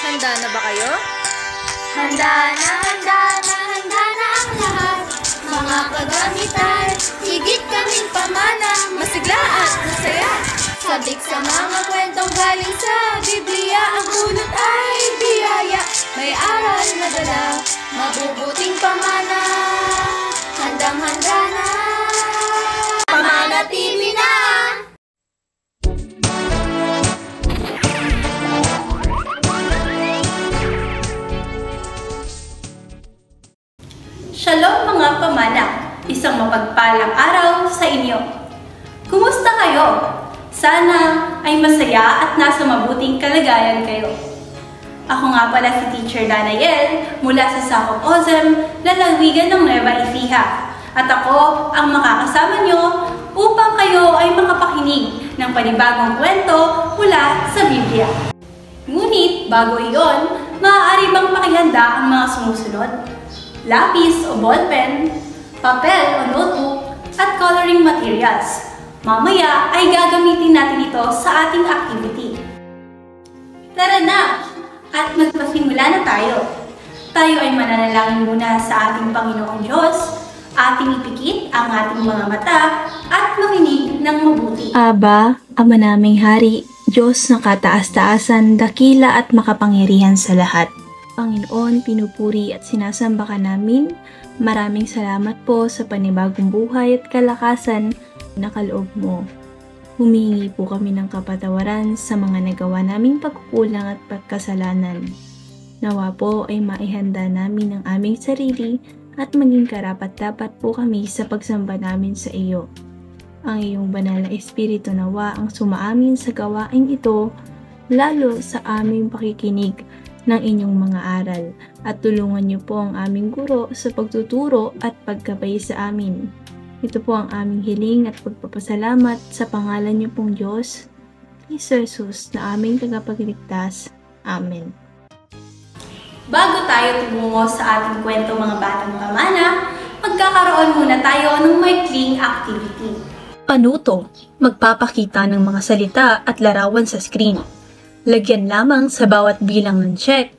Handa na ba kayo? Handa na, handa na, handa na ang lahat. Mga kagamitan, higit kaming pamana, masigla at masaya. Sabik sa mga kwentong galing sa Biblia, ang bunot ay biyaya. May aral na dala, mabubuting pamana. Handang-handa na, Pamana TV na! Shalom mga pamana! Isang mapagpalang araw sa inyo. Kumusta kayo? Sana ay masaya at nasa mabuting kalagayan kayo. Ako nga pala si Teacher Danael mula sa Sakop Ozem, lalawigan ng Nueva Ecija. At ako ang makakasama nyo upang kayo ay makapakinig ng panibagong kwento mula sa Biblia. Ngunit bago iyon, maaari bang makihanda ang mga sumusunod? Lapis o ballpen, papel o notebook, at coloring materials. Mamaya ay gagamitin natin ito sa ating activity. Tara na! At magpasimula na tayo. Tayo ay mananalangin muna sa ating Panginoong Diyos, ating ipikit ang ating mga mata, at makinig ng mabuti. Aba, Ama naming Hari, Diyos na kataas-taasan, dakila at makapangyarihan sa lahat. Panginoon, pinupuri at sinasamba ka namin. Maraming salamat po sa panibagong buhay at kalakasan na kaloob mo. Humihingi po kami ng kapatawaran sa mga nagawa naming pagkukulang at pagkasalanan. Nawa po ay maihanda namin ang aming sarili at maging karapat-dapat po kami sa pagsamba namin sa iyo. Ang iyong banal na Espiritu nawa ang sumaamin sa gawain ito, lalo sa aming pakikinig ng inyong mga aral, at tulungan niyo po ang aming guro sa pagtuturo at pagkabay sa amin. Ito po ang aming hiling at pagpapasalamat sa pangalan niyo pong Diyos, Kristo Jesus na aming tagapagligtas. Amen. Bago tayo tumungo sa ating kwento mga batang pamana, magkakaroon muna tayo ng maikling activity. Panuto, magpapakita ng mga salita at larawan sa screen. Lagyan lamang sa bawat bilang ng check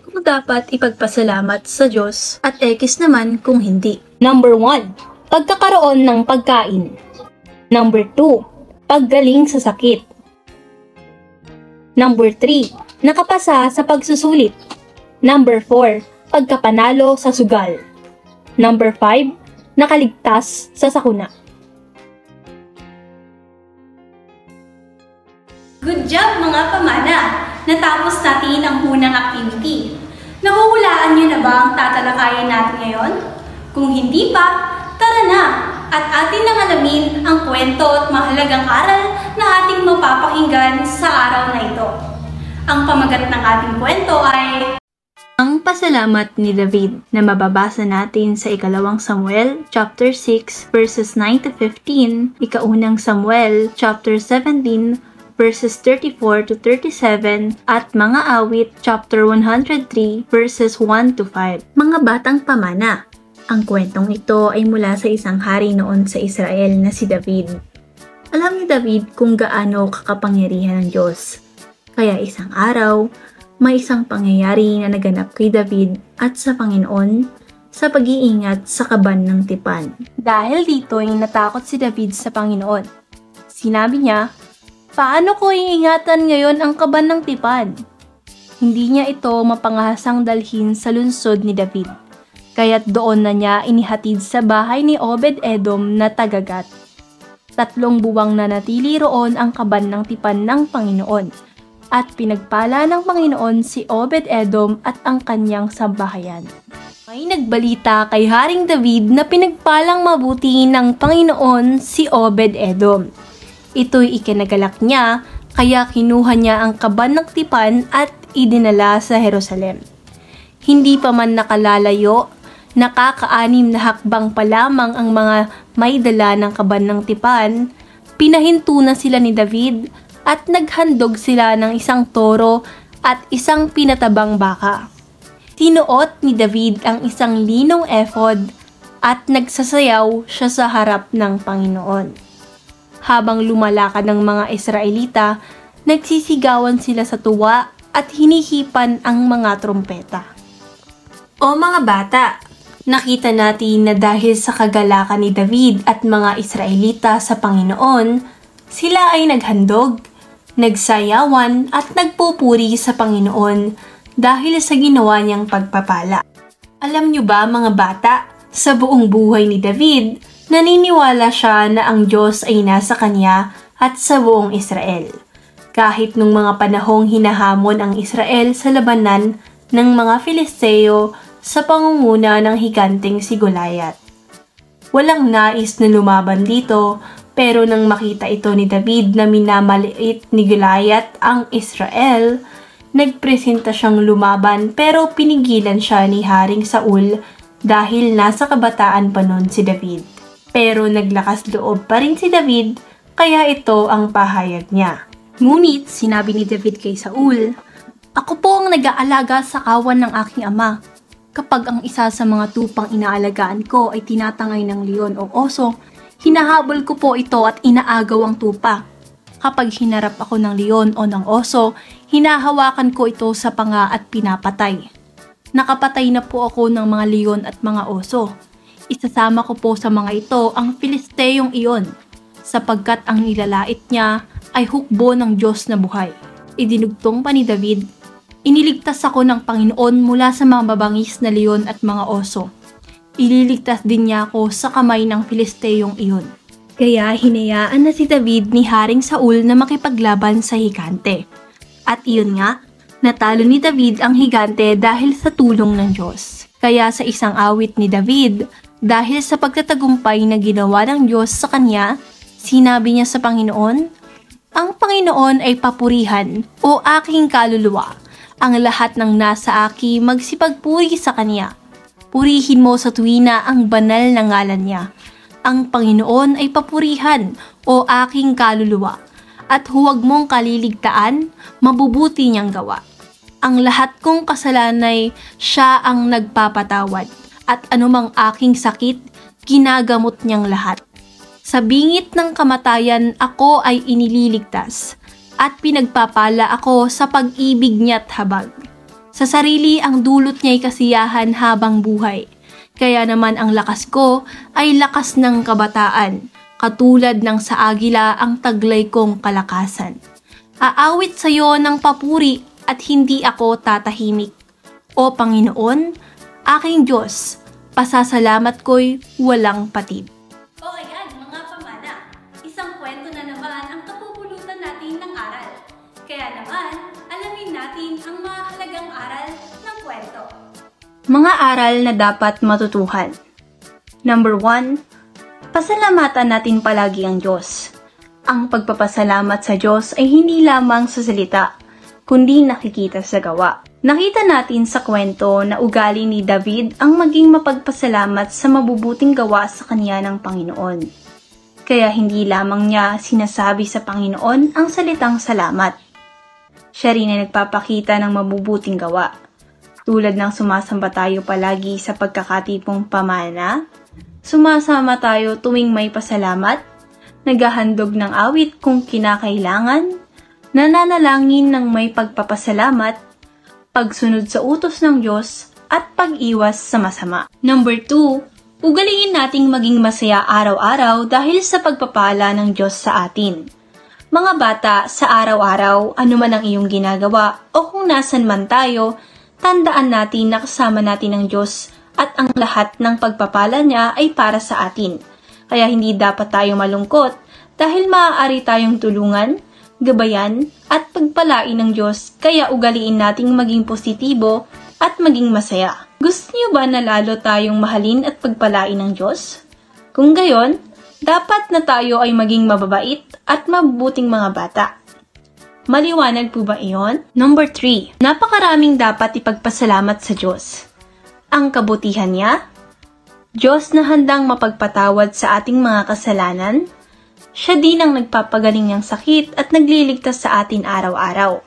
kung dapat ipagpasalamat sa Diyos at X naman kung hindi. Number 1. Pagkakaroon ng pagkain. Number 2. Paggaling sa sakit. Number 3. Nakapasa sa pagsusulit. Number 4. Pagkapanalo sa sugal. Number 5. Nakaligtas sa sakuna. Good job mga pamana! Natapos natin ang unang activity. Nahuhulaan niyo na ba ang tatalakayin natin ngayon? Kung hindi pa, tara na! At atin nang alamin ang kwento at mahalagang aral na ating mapapakinggan sa araw na ito. Ang pamagat ng ating kwento ay ang pasalamat ni David na mababasa natin sa ikalawang Samuel chapter 6 verses 9 to 15, ikaunang Samuel chapter 17 verses 34 to 37, at mga awit chapter 103 verses 1 to 5. Mga batang pamana, ang kwentong ito ay mula sa isang hari noon sa Israel na si David. Alam ni David kung gaano kakapangyarihan ng Diyos. Kaya isang araw, may isang pangyayari na naganap kay David at sa Panginoon sa pag-iingat sa kaban ng tipan. Dahil dito ay natakot si David sa Panginoon. Sinabi niya, "Paano ko iingatan ngayon ang kaban ng tipan?" Hindi niya ito mapangahasang dalhin sa lungsod ni David, kaya't doon na niya inihatid sa bahay ni Obed-Edom na tagagat. 3 buwang nanatili roon ang kaban ng tipan ng Panginoon, at pinagpala ng Panginoon si Obed-Edom at ang kanyang sambahayan. May nagbalita kay Haring David na pinagpalang mabuti ng Panginoon si Obed-Edom. Ito'y ikinagalak niya, kaya kinuha niya ang kaban ng tipan at idinala sa Jerusalem. Hindi pa man nakalalayo, nakaka-6 na hakbang pa lamang ang mga may dala ng kaban ng tipan, pinahinto na sila ni David at naghandog sila ng isang toro at isang pinatabang baka. Sinuot ni David ang isang linong ephod at nagsasayaw siya sa harap ng Panginoon. Habang lumalakad ng mga Israelita, nagsisigawan sila sa tuwa at hinihipan ang mga trompeta. O mga bata, nakita natin na dahil sa kagalakan ni David at mga Israelita sa Panginoon, sila ay naghandog, nagsayawan at nagpupuri sa Panginoon dahil sa ginawa niyang pagpapala. Alam niyo ba mga bata, sa buong buhay ni David, naniniwala siya na ang Diyos ay nasa kanya at sa buong Israel. Kahit nung mga panahong hinahamon ang Israel sa labanan ng mga Filisteo sa pangunguna ng higanteng si Goliath. Walang nais na lumaban dito, pero nang makita ito ni David na minamaliit ni Goliath ang Israel, nagpresenta siyang lumaban pero pinigilan siya ni Haring Saul dahil nasa kabataan pa nun si David. Pero naglakas loob pa rin si David, kaya ito ang pahayag niya. Ngunit sinabi ni David kay Saul, "Ako po ang nag-aalaga sa kawan ng aking ama. Kapag ang isa sa mga tupang inaalagaan ko ay tinatangay ng leon o oso, hinahabol ko po ito at inaagaw ang tupa. Kapag hinarap ako ng leon o ng oso, hinahawakan ko ito sa panga at pinapatay. Nakapatay na po ako ng mga leon at mga oso. Isasama ko po sa mga ito ang Filisteyong iyon, sapagkat ang nilalait niya ay hukbo ng Diyos na buhay." Idinugtong pa ni David, "Iniligtas ako ng Panginoon mula sa mga mabangis na leon at mga oso. Ililigtas din niya ako sa kamay ng Filisteyong iyon." Kaya hinayaan na si David ni Haring Saul na makipaglaban sa higante. At iyon nga, natalo ni David ang higante dahil sa tulong ng Diyos. Kaya sa isang awit ni David, dahil sa pagtatagumpay na ginawa ng Diyos sa kanya, sinabi niya sa Panginoon, "Ang Panginoon ay papurihan, o aking kaluluwa. Ang lahat ng nasa aki magsipagpuri sa Kanya. Purihin mo sa tuwina ang banal na ngalan niya. Ang Panginoon ay papurihan, o aking kaluluwa. At huwag mong kaliligtaan, mabubuti niyang gawa. Ang lahat kong kasalanay, siya ang nagpapatawad. At anumang aking sakit, ginagamot niyang lahat. Sa bingit ng kamatayan, ako ay inililigtas. At pinagpapala ako sa pag-ibig niya't habag. Sa sarili ang dulot niya'y kasiyahan habang buhay. Kaya naman ang lakas ko ay lakas ng kabataan. Katulad ng sa agila ang taglay kong kalakasan. Aawit sa iyo ng papuri at hindi ako tatahimik. O Panginoon, aking Diyos, pasasalamat ko'y walang patid." O ayan mga pamana, isang kwento na naman ang kapupulutan natin ng aral. Kaya naman, alamin natin ang mga halagang aral ng kwento. Mga aral na dapat matutuhan. Number 1, pasalamatan natin palagi ang Diyos. Ang pagpapasalamat sa Diyos ay hindi lamang sa salita, kundi nakikita sa gawa. Nakita natin sa kwento na ugali ni David ang maging mapagpasalamat sa mabubuting gawa sa kanya ng Panginoon. Kaya hindi lamang niya sinasabi sa Panginoon ang salitang salamat. Siya rin ay nagpapakita ng mabubuting gawa. Tulad ng sumasamba tayo palagi sa pagkakatipong pamana, sumasama tayo tuwing may pasalamat, naghahandog ng awit kung kinakailangan, nananalangin ng may pagpapasalamat, pagsunod sa utos ng Diyos, at pag-iwas sa masama. Number 2, ugaliin nating maging masaya araw-araw dahil sa pagpapala ng Diyos sa atin. Mga bata, sa araw-araw, anuman ang iyong ginagawa o kung nasan man tayo, tandaan natin na kasama natin ang Diyos at ang lahat ng pagpapala niya ay para sa atin. Kaya hindi dapat tayo malungkot dahil maaari tayong tulungan, gabayan at pagpalain ng Diyos, kaya ugaliin nating maging positibo at maging masaya. Gusto niyo ba na lalo tayong mahalin at pagpalain ng Diyos? Kung gayon, dapat na tayo ay maging mababait at mabubuting mga bata. Maliwanag po ba iyon? Number 3, napakaraming dapat ipagpasalamat sa Diyos. Ang kabutihan niya, Diyos na handang mapagpatawad sa ating mga kasalanan, siya din ang nagpapagaling ng sakit at nagliligtas sa atin araw-araw.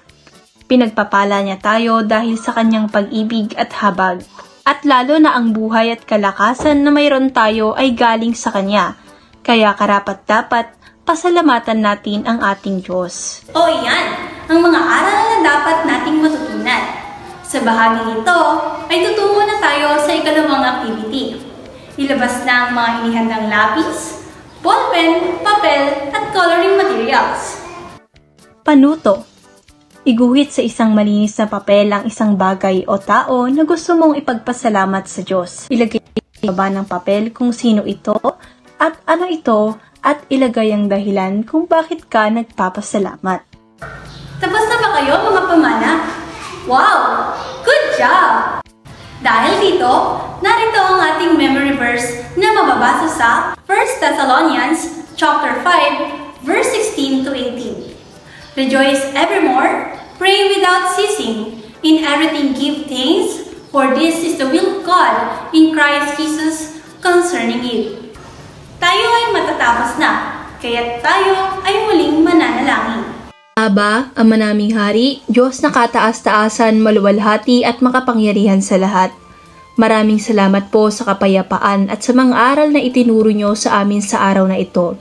Pinagpapala niya tayo dahil sa kanyang pag-ibig at habag. At lalo na ang buhay at kalakasan na mayroon tayo ay galing sa kanya. Kaya karapat-dapat pasalamatan natin ang ating Diyos. O iyan, ang mga aral na dapat nating matutunan Sa bahaging ito ay tutungo na tayo sa ikalawang activity. Ilabas na ang mga inihandang lapis, ballpen, papel, at coloring materials. Panuto. Iguhit sa isang malinis na papel ang isang bagay o tao na gusto mong ipagpasalamat sa Diyos. Ilagay sa baba ng papel kung sino ito at ano ito at ilagay ang dahilan kung bakit ka nagpapasalamat. Tapos na ba kayo mga pamana? Wow! Good job! Dahil dito, narito ang ating memory verse na mababasa sa 1 Thessalonians chapter 5, verse 16 to 18. Rejoice evermore, pray without ceasing, in everything give thanks, for this is the will of God in Christ Jesus concerning you. Tayo ay matatapos na, kaya't tayo ay muling mananalangin. Aba, Ama naming Hari, Diyos na kataas-taasan, maluwalhati at makapangyarihan sa lahat. Maraming salamat po sa kapayapaan at sa mga aral na itinuro nyo sa amin sa araw na ito.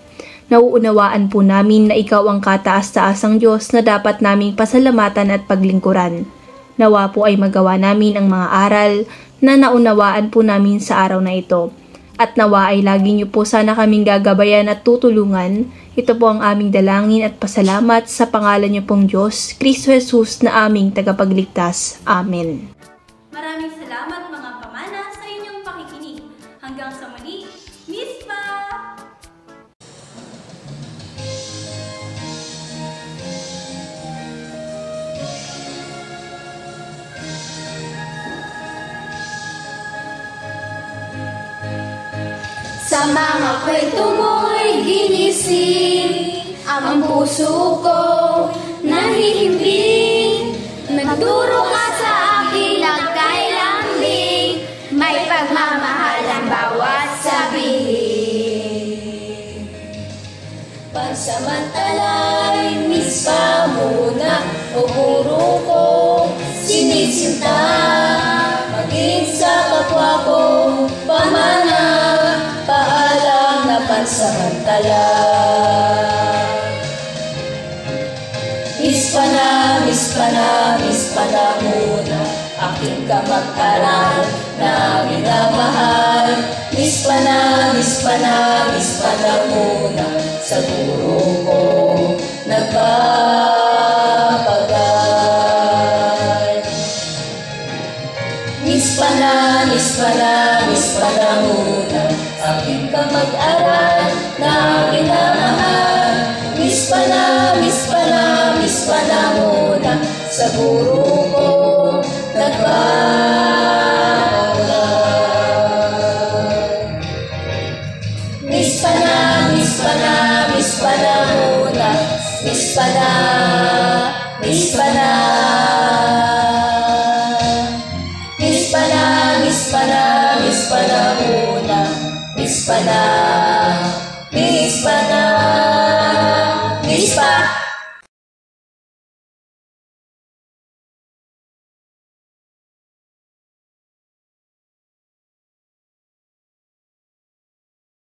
Nauunawaan po namin na ikaw ang kataas-taasang Diyos na dapat naming pasalamatan at paglingkuran. Nawa po ay magawa namin ang mga aral na naunawaan po namin sa araw na ito. At nawa ay lagi niyo po sana kaming gagabayan at tutulungan. Ito po ang aming dalangin at pasalamat sa pangalan niyo pong Diyos, Kristo Jesus na aming tagapagligtas. Amen. Maraming salamat mga pamana sa inyong pakikinig. Hanggang sa muli, Miss Pa! Sa mga kwento mo'y ginising ang puso ko nahihimbing. Nagturo ka sa akin nagkailambing, may pagmamahal ang bawat sabihin. Pansamantala'y mispa muna o puro ko sinisinta, maging sa kapwa ko pamana, paalam na pansamantala. Mispa na muna, aking kamag-aral na minamahal. Mispa na muna, sa guro ko nagpapagal. Mispa na muna, aking kamag-aral na minamahal. Mispa na muna, sa guro ko nagpapagal. Mispa na muna, mispa na muna, mispa na